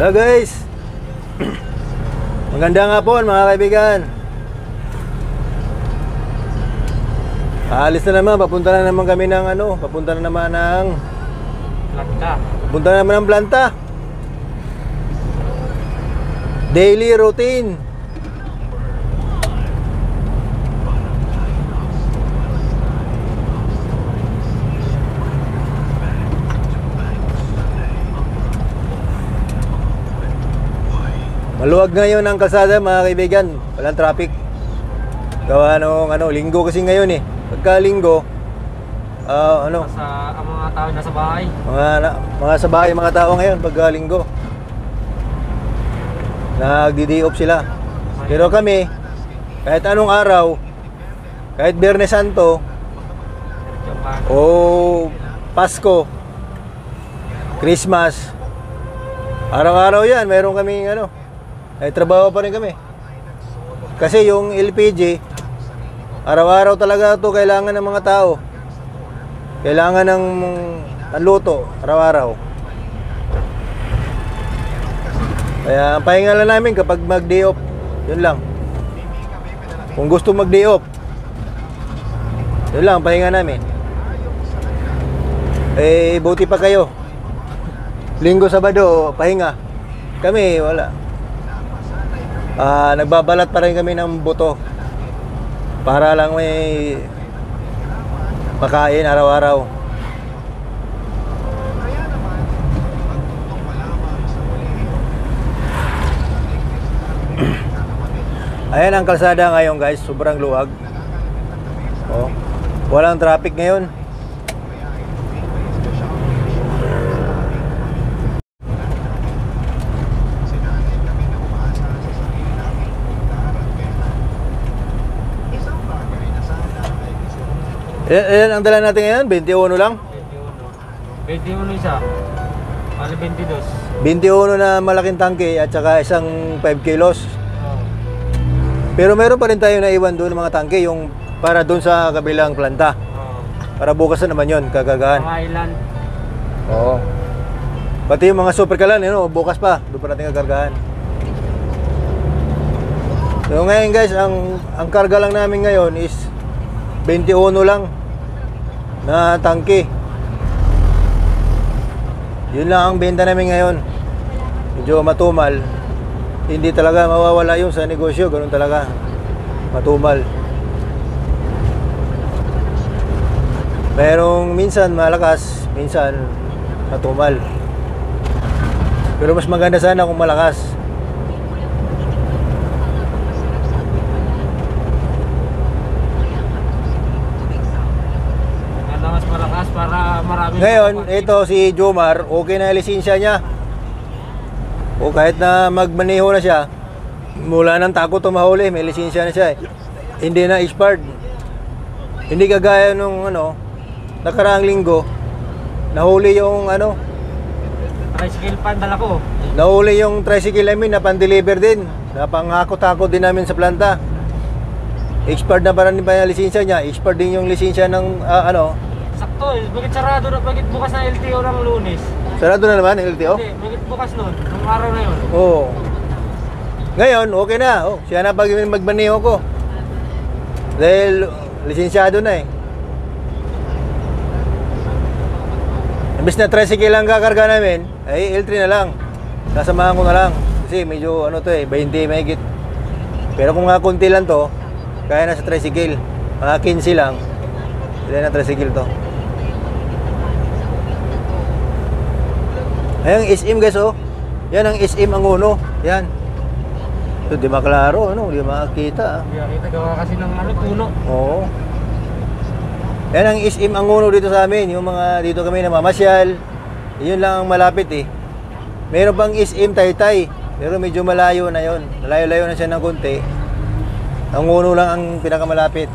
Hello guys. Magandang hapon mga kaibigan. Aalis na naman, papunta na naman kami ng papunta na naman ng Planta. Papunta na naman ng planta. Daily routine. Maluwag ngayon ang kalsada mga kaibigan. Walang traffic. Gawa nung linggo kasi ngayon eh. Pagka linggo, Sa ang mga tao nasa bahay. mga sa bahay mga tao ngayon pagka linggo. Nagdi-day off sila. Pero kami, kahit anong araw, kahit Biyernes Santo o Pasko, Christmas, araw-araw yan, mayroon kaming ay trabaho pa rin kami. Kasi yung LPG, araw-araw talaga ito kailangan ng mga tao. Kailangan ng luto, araw-araw. Kaya ang pahinga lang namin kapag mag-day off, yun lang. Kung gusto mag-day off, yun lang, pahinga namin. Eh, buti pa kayo. Linggo, Sabado, pahinga. Kami, wala. Nagbabalat pa rin kami ng buto para lang may makain araw-araw. Ayan ang kalsada ngayon guys, sobrang luwag. Walang traffic ngayon. Ayan ang dala natin ngayon, 21 lang. 21 isa. Bali 22. 21 na malaking tangke at saka isang 5 kilos. Oh. Pero meron pa rin tayo na iwan doon mga tangke, yung para doon sa kabilang planta. Oh. Para bukas na naman yun, kagagaan. Mga island. Oo. Pati yung mga super kalan, bukas pa, doon pa natin kagargahan. So ngayon guys, ang karga lang namin ngayon is 21 lang na tangke. Yun lang ang benta namin ngayon. Medyo matumal. Hindi talaga mawawala yun sa negosyo. Ganun talaga, matumal. Merong minsan malakas, minsan matumal. Pero mas maganda sana kung malakas. Mas malakas para marami. Ngayon, ito si Jomar, okay na yung lisensya niya. O kahit na magmaneho na siya, mula ng takot tumahuli, may lisensya na siya eh. Hindi na expired. Hindi kagaya nung nakaraang linggo, nahuli yung Tricycle pan dala ko. nahuli yung tricycle namin na pan-deliver din. Napangako-takot din namin sa planta. Expired na parang ba yung lisensya niya? Expired din yung lisensya ng Sakto eh. Bakit sarado na? Bakit bukas na LTO ng Lunes? sarado na naman yung LTO? Hindi. Bakit bukas nun? Nung araw na yun? Oo. Ngayon, okay na. Siya na pag magmaneho ko. Dahil lisensyado na eh. Imbes na tricycle lang kakarga namin, ay L3 na lang. Sasamahan ko na lang. Kasi medyo 20 mahigit. Pero kung nga konti lang to, kaya na sa tricycle. Mga 15 lang. Kaya na tricycle to. Ayan ang SM guys Yan ang SM ang uno. Yan. So, di maklaro, di makakita. Hindi kita gawa kasi ng puno. Oo. Yan ang SM ang uno dito sa amin. Yung mga dito kami namamasyal. Yun lang ang malapit eh. Meron pang SM Taytay. Pero medyo malayo na yun. Malayo-layo na siya ng konti. Ang uno lang ang pinakamalapit.